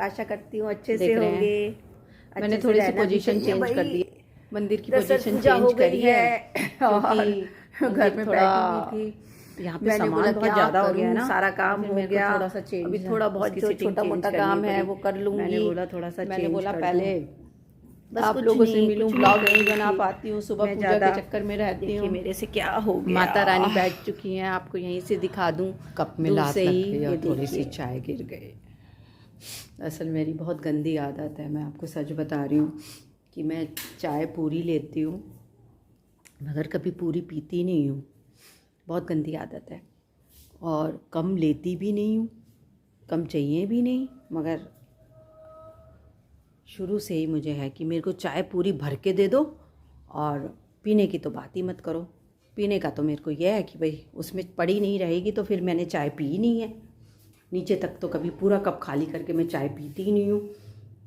आशा करती हूँ अच्छे से होंगे। मैंने थोड़ी सी पोजीशन चेंज कर दी, मंदिर की पोजीशन चेंज करी है और घर में बैठी हुई थी। यहाँ पे मैंने बोला सामान बहुत ज़्यादा हो गया है ना, सारा काम हो गया, थोड़ा सा चेंज, अभी थोड़ा बहुत जो छोटा मोटा काम है वो कर लूँगी। मैंने बोला थोड़ा सा मैंने बोला कर पहले बस आप लोगों से मिलूं, ब्लॉग नहीं बना पाती हूँ, सुबह पूजा के चक्कर में रहती हूँ। मेरे से क्या हो गया। माता रानी बैठ चुकी हैं, आपको यहीं से दिखा दूँ। कप में लात लग गई और थोड़ी सी चाय गिर गई। असल मेरी बहुत गंदी आदत है, मैं आपको सच बता रही हूँ कि मैं चाय पूरी लेती हूँ मगर कभी पूरी पीती नहीं हूँ। बहुत गंदी आदत है और कम लेती भी नहीं हूँ, कम चाहिए भी नहीं, मगर शुरू से ही मुझे है कि मेरे को चाय पूरी भर के दे दो और पीने की तो बात ही मत करो। पीने का तो मेरे को यह है कि भाई उसमें पड़ी नहीं रहेगी तो फिर मैंने चाय पी नहीं है। नीचे तक तो कभी पूरा कप खाली करके मैं चाय पीती ही नहीं हूँ,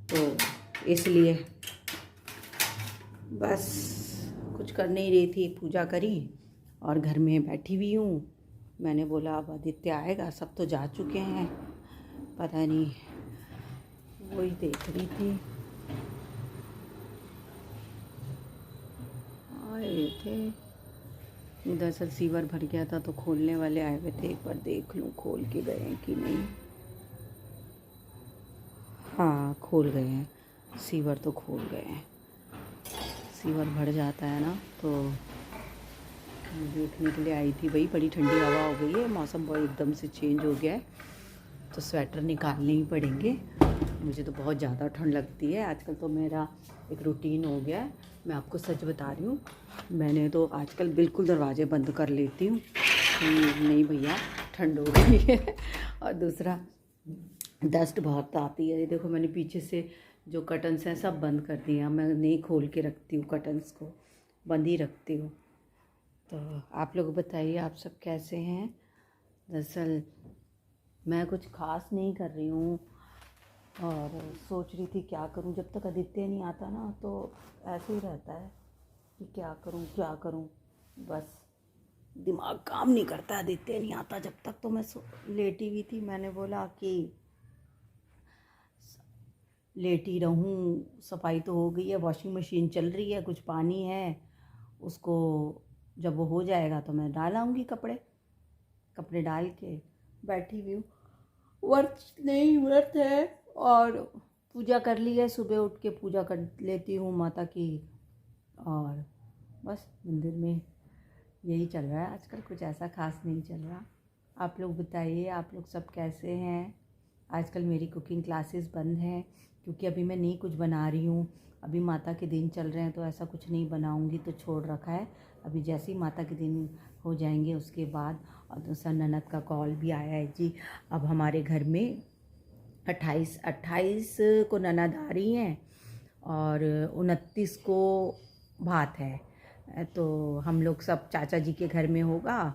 तो इसलिए बस कुछ कर नहीं रही थी, पूजा करी और घर में बैठी हुई हूँ। मैंने बोला अब आदित्य आएगा, सब तो जा चुके हैं, पता नहीं, वही देख रही थी। आए थे दरअसल सीवर भर गया था तो खोलने वाले आए हुए थे, एक बार देख लूँ खोल के गए हैं कि नहीं। हाँ खोल गए हैं, सीवर तो खोल गए हैं। सीवर भर जाता है ना तो देखने के लिए आई थी। भाई बड़ी ठंडी हवा हो गई है, मौसम बहुत एकदम से चेंज हो गया है, तो स्वेटर निकालने ही पड़ेंगे। मुझे तो बहुत ज़्यादा ठंड लगती है आजकल, तो मेरा एक रूटीन हो गया है। मैं आपको सच बता रही हूँ, मैंने तो आजकल बिल्कुल दरवाजे बंद कर लेती हूँ कि नहीं भैया ठंड हो गई है। और दूसरा डस्ट बहुत आती है। देखो मैंने पीछे से जो कर्टन्स हैं सब बंद कर दिए हैं, मैं नहीं खोल के रखती हूँ, कर्टन्स को बंद ही रखती हूँ। तो आप लोग बताइए आप सब कैसे हैं। दरअसल मैं कुछ ख़ास नहीं कर रही हूँ और सोच रही थी क्या करूँ। जब तक आदित्य नहीं आता ना तो ऐसे ही रहता है कि क्या करूँ, बस दिमाग काम नहीं करता। आदित्य नहीं आता जब तक, तो मैं लेटी हुई थी। मैंने बोला कि लेटी रहूँ, सफाई तो हो गई है, वॉशिंग मशीन चल रही है, कुछ पानी है, उसको जब वो हो जाएगा तो मैं डाल आऊँगी कपड़े डाल के बैठी हुई हूँ। व्रत है और पूजा कर ली है, सुबह उठ के पूजा कर लेती हूँ माता की, और बस मंदिर में यही चल रहा है आजकल, कुछ ऐसा खास नहीं चल रहा। आप लोग बताइए आप लोग सब कैसे हैं। आजकल मेरी कुकिंग क्लासेस बंद हैं क्योंकि अभी मैं नहीं कुछ बना रही हूँ। अभी माता के दिन चल रहे हैं तो ऐसा कुछ नहीं बनाऊँगी, तो छोड़ रखा है। अभी जैसे ही माता के दिन हो जाएंगे उसके बाद। और दूसरा ननद का कॉल भी आया है जी, अब हमारे घर में 28 को ननद आ रही हैं और 29 को भात है, तो हम लोग सब चाचा जी के घर में होगा,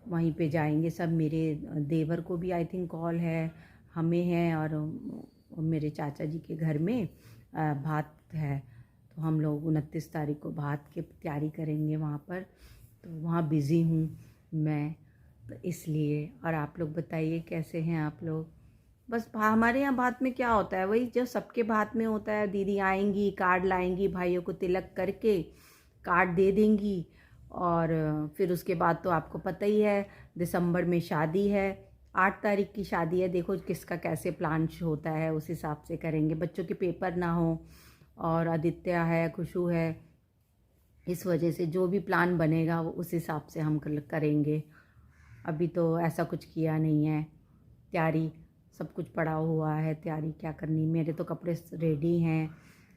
वहीं पे जाएंगे सब। मेरे देवर को भी आई थिंक कॉल है, हमें है, और मेरे चाचा जी के घर में भात है, तो हम लोग 29 तारीख को भात की तैयारी करेंगे वहाँ पर। तो वहाँ बिज़ी हूँ मैं, तो इसलिए। और आप लोग बताइए कैसे हैं आप लोग। बस हमारे यहाँ भात में क्या होता है, वही जो सबके भात में होता है। दीदी आएंगी, कार्ड लाएंगी, भाइयों को तिलक करके कार्ड दे देंगी, और फिर उसके बाद तो आपको पता ही है दिसंबर में शादी है, 8 तारीख की शादी है। देखो किसका कैसे प्लान होता है, उस हिसाब से करेंगे। बच्चों के पेपर ना हो, और आदित्य है, खुशू है, इस वजह से जो भी प्लान बनेगा वो उस हिसाब से हम करेंगे। अभी तो ऐसा कुछ किया नहीं है, तैयारी सब कुछ पड़ा हुआ है, तैयारी क्या करनी। मेरे तो कपड़े रेडी हैं,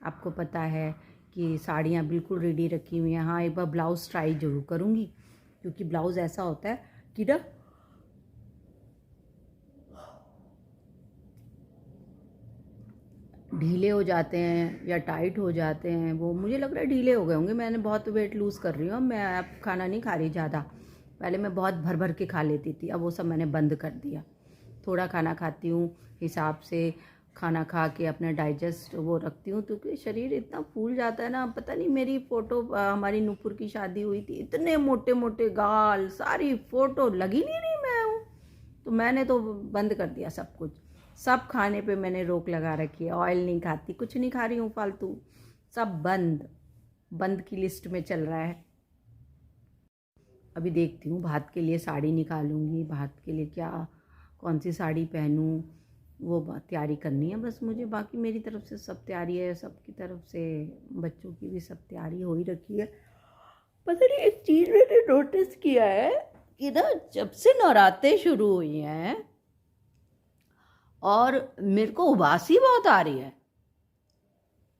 आपको पता है कि साड़ियाँ बिल्कुल रेडी रखी हुई हैं। हाँ एक बार ब्लाउज़ ट्राई ज़रूर करूँगी, क्योंकि ब्लाउज़ ऐसा होता है कि ना ढीले हो जाते हैं या टाइट हो जाते हैं। वो मुझे लग रहा है ढीले हो गए होंगे, मैंने बहुत वेट लूज़ कर रही हूँ। मैं अब खाना नहीं खा रही ज़्यादा, पहले मैं बहुत भर भर के खा लेती थी, अब वो सब मैंने बंद कर दिया। थोड़ा खाना खाती हूँ, हिसाब से खाना खा के अपना डाइजेस्ट वो रखती हूँ, क्योंकि शरीर इतना फूल जाता है ना। पता नहीं मेरी फ़ोटो, हमारी नूपुर की शादी हुई थी, इतने मोटे मोटे गाल, सारी फ़ोटो लगी नहीं रही मैं हूँ, तो मैंने तो बंद कर दिया सब कुछ। सब खाने पे मैंने रोक लगा रखी है। ऑयल नहीं खाती, कुछ नहीं खा रही हूँ फालतू, सब बंद बंद की लिस्ट में चल रहा है। अभी देखती हूँ, भात के लिए साड़ी निकालूंगी, भात के लिए क्या कौन सी साड़ी पहनूँ वो तैयारी करनी है बस मुझे। बाकी मेरी तरफ से सब तैयारी है, सबकी तरफ से बच्चों की भी सब तैयारी हो ही रखी है। पता नहीं एक चीज़ मैंने नोटिस किया है कि ना, जब से नवरात्रे शुरू हुई हैं और मेरे को उबासी बहुत आ रही है,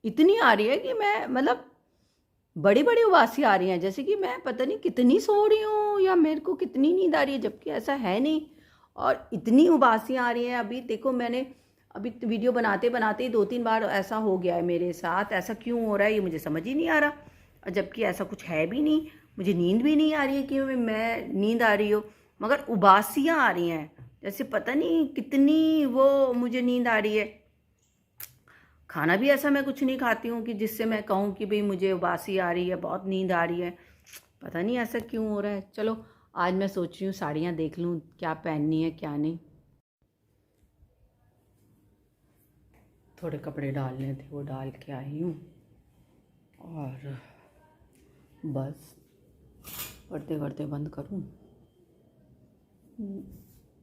इतनी आ रही है कि मैं मतलब बड़ी बड़ी उबासी आ रही हैं, जैसे कि मैं पता नहीं कितनी सो रही हूँ या मेरे को कितनी नींद आ रही है, जबकि ऐसा है नहीं। और इतनी उबासियाँ आ रही हैं। अभी देखो, मैंने अभी वीडियो बनाते बनाते ही 2-3 बार ऐसा हो गया है मेरे साथ। ऐसा क्यों हो रहा है ये मुझे समझ ही नहीं आ रहा, और जबकि ऐसा कुछ है भी नहीं। मुझे नींद भी नहीं आ रही है कि मैं नींद आ रही हो, मगर उबासियाँ आ रही हैं, जैसे पता नहीं कितनी वो मुझे नींद आ रही है। खाना भी ऐसा मैं कुछ नहीं खाती हूँ कि जिससे मैं कहूँ कि भाई मुझे उबासी आ रही है, बहुत नींद आ रही है। पता नहीं ऐसा क्यों हो रहा है। चलो आज मैं सोच रही हूँ साड़ियाँ देख लूँ क्या पहननी है क्या नहीं। थोड़े कपड़े डालने थे वो डाल के आई हूँ, और बस करते करते बंद करूँ।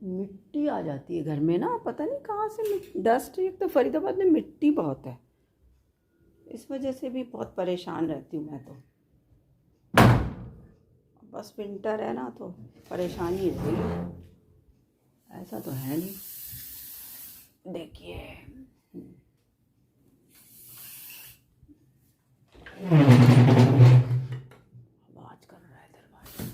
मिट्टी आ जाती है घर में ना, पता नहीं कहाँ से डस्ट। एक तो फरीदाबाद में मिट्टी बहुत है, इस वजह से भी बहुत परेशान रहती हूँ मैं तो। बस विंटर है ना तो परेशानी रहेगी, ऐसा तो है नहीं। देखिए आवाज कर रहा है दरवाजा।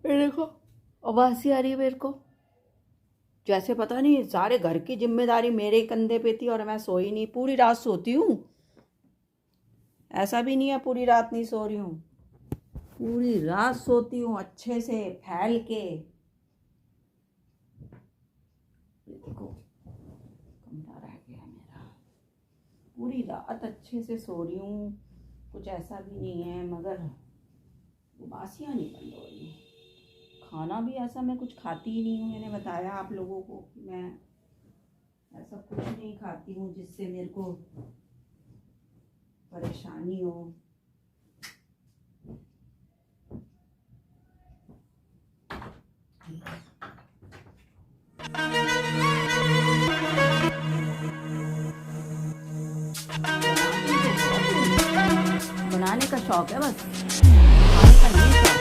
देखो उबासी आ रही है मेरे को, जैसे पता नहीं सारे घर की जिम्मेदारी मेरे कंधे पे थी और मैं सोई नहीं। पूरी रात सोती हूँ, ऐसा भी नहीं है पूरी रात नहीं सो रही हूँ, पूरी रात सोती हूँ अच्छे से फैल के। देखो कमरा रह गया मेरा, पूरी रात अच्छे से सो रही हूँ, कुछ ऐसा भी नहीं है, मगर उबासियाँ नहीं बंद हो रही। खाना भी ऐसा मैं कुछ खाती ही नहीं हूँ। मैंने बताया आप लोगों को कि मैं ऐसा कुछ नहीं खाती हूँ जिससे मेरे को परेशानी हो। बनाने का शौक है बस, खाने का नहीं शौक।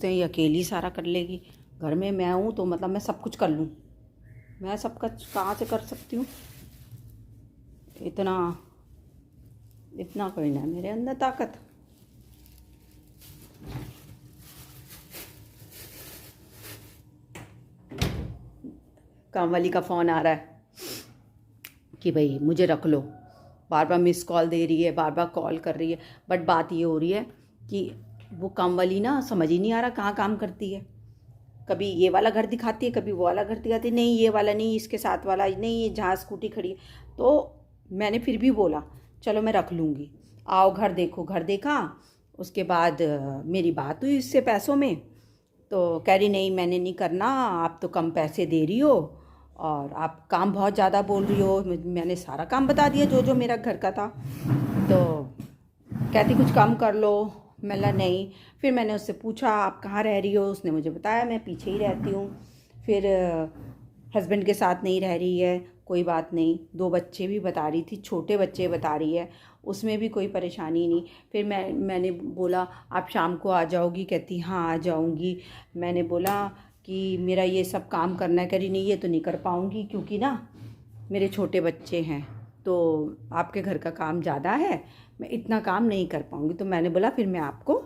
सोचते हैं ये अकेली सारा कर लेगी। घर में मैं हूँ तो मतलब मैं सब कुछ कर लूँ। मैं सब कुछ कहाँ से कर सकती हूँ? इतना इतना कोई ना मेरे अंदर ताकत। काम वाली का फ़ोन आ रहा है कि भाई मुझे रख लो। बार बार मिस कॉल दे रही है, बार बार कॉल कर रही है। बट बात ये हो रही है कि वो काम वाली ना समझ ही नहीं आ रहा कहाँ काम करती है। कभी ये वाला घर दिखाती है, कभी वो वाला घर दिखाती है। नहीं ये वाला नहीं, इसके साथ वाला नहीं, ये जहाँ स्कूटी खड़ी है। तो मैंने फिर भी बोला चलो मैं रख लूँगी, आओ घर देखो। घर देखा, उसके बाद मेरी बात हुई इससे पैसों में। तो कह रही नहीं मैंने नहीं करना, आप तो कम पैसे दे रही हो और आप काम बहुत ज़्यादा बोल रही हो। मैंने सारा काम बता दिया जो जो मेरा घर का था। तो कहती कुछ कम कर लो। मैं नहीं। फिर मैंने उससे पूछा आप कहाँ रह रही हो, उसने मुझे बताया मैं पीछे ही रहती हूँ। फिर हस्बैंड के साथ नहीं रह रही है, कोई बात नहीं। 2 बच्चे भी बता रही थी, छोटे बच्चे बता रही है, उसमें भी कोई परेशानी नहीं। फिर मैंने बोला आप शाम को आ जाओगी? कहती हाँ आ जाऊँगी। मैंने बोला कि मेरा ये सब काम करना है। कह रही नहीं ये तो नहीं कर पाऊँगी क्योंकि ना मेरे छोटे बच्चे हैं, तो आपके घर का काम ज़्यादा है, मैं इतना काम नहीं कर पाऊँगी। तो मैंने बोला फिर मैं आपको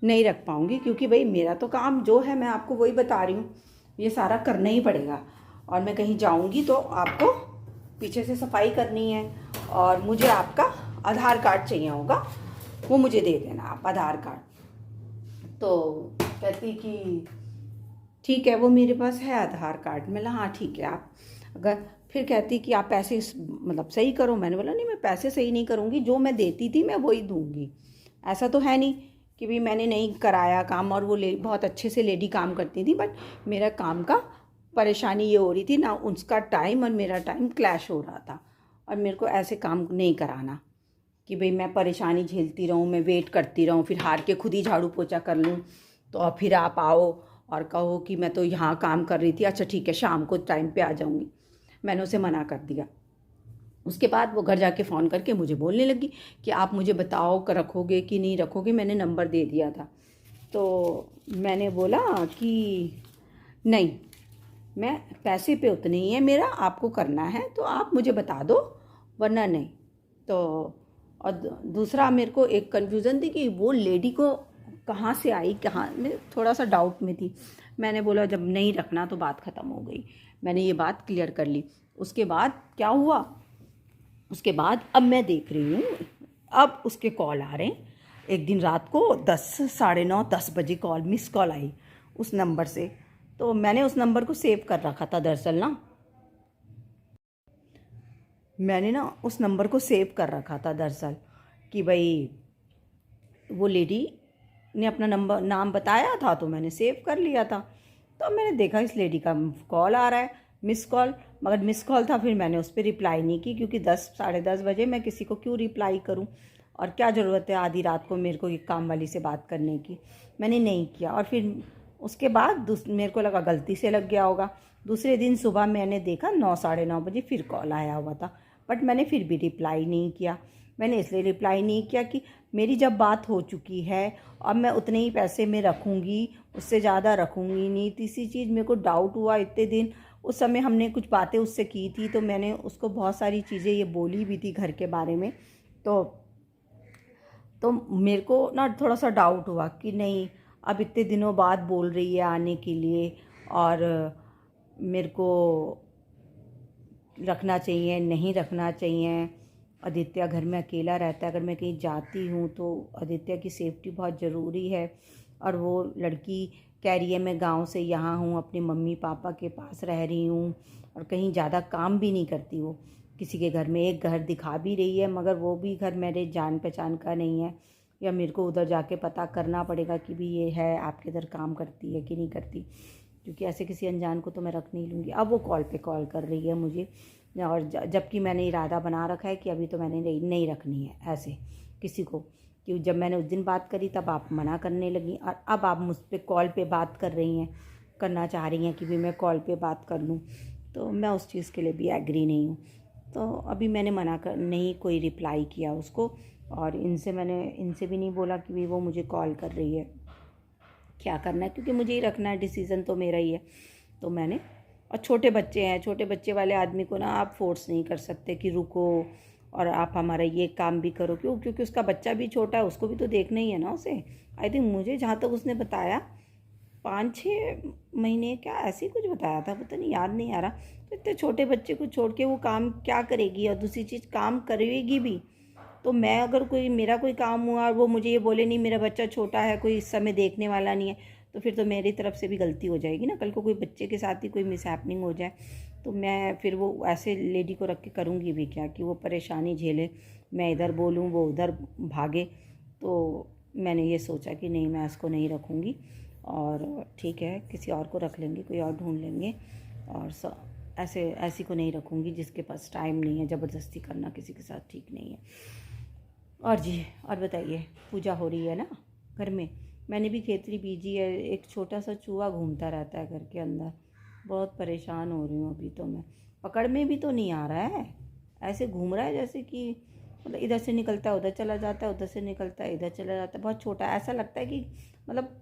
नहीं रख पाऊँगी क्योंकि भाई मेरा तो काम जो है मैं आपको वही बता रही हूँ, ये सारा करना ही पड़ेगा। और मैं कहीं जाऊँगी तो आपको पीछे से सफाई करनी है और मुझे आपका आधार कार्ड चाहिए होगा, वो मुझे दे देना आप आधार कार्ड। तो कहती कि ठीक है वो मेरे पास है आधार कार्ड। मैं हाँ ठीक है आप अगर। फिर कहती कि आप पैसे मतलब सही करो। मैंने बोला नहीं मैं पैसे सही नहीं करूँगी, जो मैं देती थी मैं वही दूँगी। ऐसा तो है नहीं कि भी मैंने नहीं कराया काम। और वो बहुत अच्छे से लेडी काम करती थी, बट मेरा काम का परेशानी ये हो रही थी ना, उसका टाइम और मेरा टाइम क्लैश हो रहा था। और मेरे को ऐसे काम नहीं कराना कि भाई मैं परेशानी झेलती रहूँ, मैं वेट करती रहूँ, फिर हार के खुद ही झाड़ू पोछा कर लूँ तो और फिर आप आओ और कहो कि मैं तो यहाँ काम कर रही थी, अच्छा ठीक है शाम को टाइम पे आ जाऊँगी। मैंने उसे मना कर दिया। उसके बाद वो घर जाके फ़ोन करके मुझे बोलने लगी कि आप मुझे बताओ रखोगे कि नहीं रखोगे। मैंने नंबर दे दिया था। तो मैंने बोला कि नहीं मैं पैसे पे उतने ही है मेरा, आपको करना है तो आप मुझे बता दो वरना नहीं। तो और दूसरा मेरे को एक कन्फ्यूज़न थी कि वो लेडी को कहाँ से आई, कहाँ, मैं थोड़ा सा डाउट में थी। मैंने बोला जब नहीं रखना तो बात ख़त्म हो गई, मैंने ये बात क्लियर कर ली। उसके बाद क्या हुआ, उसके बाद अब मैं देख रही हूँ अब उसके कॉल आ रहे हैं। एक दिन रात को 10 साढ़े 9 10 बजे कॉल मिस कॉल आई उस नंबर से। तो मैंने उस नंबर को सेव कर रखा था। दरअसल ना मैंने ना उस नंबर को सेव कर रखा था दरअसल कि भाई वो लेडी ने अपना नंबर नाम बताया था तो मैंने सेव कर लिया था। तो मैंने देखा इस लेडी का कॉल आ रहा है, मिस कॉल, मगर मिस कॉल था। फिर मैंने उस पर रिप्लाई नहीं की क्योंकि 10 साढ़े 10 बजे मैं किसी को क्यों रिप्लाई करूं और क्या ज़रूरत है आधी रात को मेरे को एक काम वाली से बात करने की। मैंने नहीं किया। और फिर उसके बाद मेरे को लगा गलती से लग गया होगा। दूसरे दिन सुबह मैंने देखा 9 साढ़े 9 बजे फिर कॉल आया हुआ था, बट मैंने फिर भी रिप्लाई नहीं किया। मैंने इसलिए रिप्लाई नहीं किया कि मेरी जब बात हो चुकी है अब मैं उतने ही पैसे में रखूँगी, उससे ज़्यादा रखूँगी नहीं। तीसरी चीज़ मेरे को डाउट हुआ इतने दिन, उस समय हमने कुछ बातें उससे की थी तो मैंने उसको बहुत सारी चीज़ें ये बोली भी थी घर के बारे में। तो मेरे को ना थोड़ा सा डाउट हुआ कि नहीं अब इतने दिनों बाद बोल रही है आने के लिए और मेरे को रखना चाहिए नहीं रखना चाहिए। आदित्य घर में अकेला रहता है, अगर मैं कहीं जाती हूँ तो आदित्य की सेफ्टी बहुत ज़रूरी है। और वो लड़की कह रही है मैं गांव से यहाँ हूँ, अपने मम्मी पापा के पास रह रही हूँ और कहीं ज़्यादा काम भी नहीं करती। वो किसी के घर में एक घर दिखा भी रही है मगर वो भी घर मेरे जान पहचान का नहीं है, या मेरे को उधर जाके पता करना पड़ेगा कि भी ये है आपके इधर काम करती है कि नहीं करती, क्योंकि ऐसे किसी अनजान को तो मैं रख नहीं लूँगी। अब वो कॉल पे कॉल कर रही है मुझे, और जबकि मैंने इरादा बना रखा है कि अभी तो मैंने नहीं रखनी है ऐसे किसी को। कि जब मैंने उस दिन बात करी तब आप मना करने लगी और अब आप मुझ पर कॉल पे बात कर रही हैं, करना चाह रही हैं कि भी मैं कॉल पे बात कर लूँ, तो मैं उस चीज़ के लिए भी एग्री नहीं हूँ। तो अभी मैंने नहीं कोई रिप्लाई किया उसको, और इनसे भी नहीं बोला कि भी वो मुझे कॉल कर रही है। क्या करना है, क्योंकि मुझे ही रखना है, डिसीज़न तो मेरा ही है। तो मैंने, और छोटे बच्चे हैं, छोटे बच्चे वाले आदमी को ना आप फोर्स नहीं कर सकते कि रुको और आप हमारा ये काम भी करो, क्यों? क्योंकि उसका बच्चा भी छोटा है, उसको भी तो देखना ही है ना उसे। आई थिंक मुझे जहाँ तक उसने बताया 5-6 महीने क्या ऐसे ही कुछ बताया था, पता नहीं, याद नहीं आ रहा। तो इतने छोटे बच्चे को छोड़ के वो काम क्या करेगी, और दूसरी चीज़ काम करेगी भी तो मैं अगर कोई मेरा कोई काम हुआ और वो मुझे ये बोले नहीं मेरा बच्चा छोटा है, कोई इस समय देखने वाला नहीं है, तो फिर तो मेरी तरफ से भी गलती हो जाएगी ना। कल को कोई बच्चे के साथ ही कोई मिसहैपनिंग हो जाए तो मैं फिर वो ऐसे लेडी को रख के करूँगी भी क्या, कि वो परेशानी झेले, मैं इधर बोलूँ वो उधर भागे। तो मैंने ये सोचा कि नहीं, मैं इसको नहीं रखूँगी, और ठीक है किसी और को रख लेंगे, कोई और ढूंढ लेंगे, और ऐसी को नहीं रखूँगी जिसके पास टाइम नहीं है। ज़बरदस्ती करना किसी के साथ ठीक नहीं है। और जी, और बताइए, पूजा हो रही है ना घर में, मैंने भी खेतरी बीजी है। एक छोटा सा चूहा घूमता रहता है घर के अंदर, बहुत परेशान हो रही हूँ अभी तो मैं। पकड़ में भी तो नहीं आ रहा है, ऐसे घूम रहा है जैसे कि मतलब इधर से निकलता है उधर चला जाता है, उधर से निकलता है इधर चला जाता है। बहुत छोटा है, ऐसा लगता है कि मतलब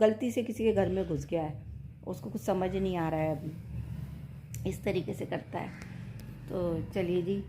गलती से किसी के घर में घुस गया है, उसको कुछ समझ नहीं आ रहा है अभी, इस तरीके से करता है। तो चलिए जी,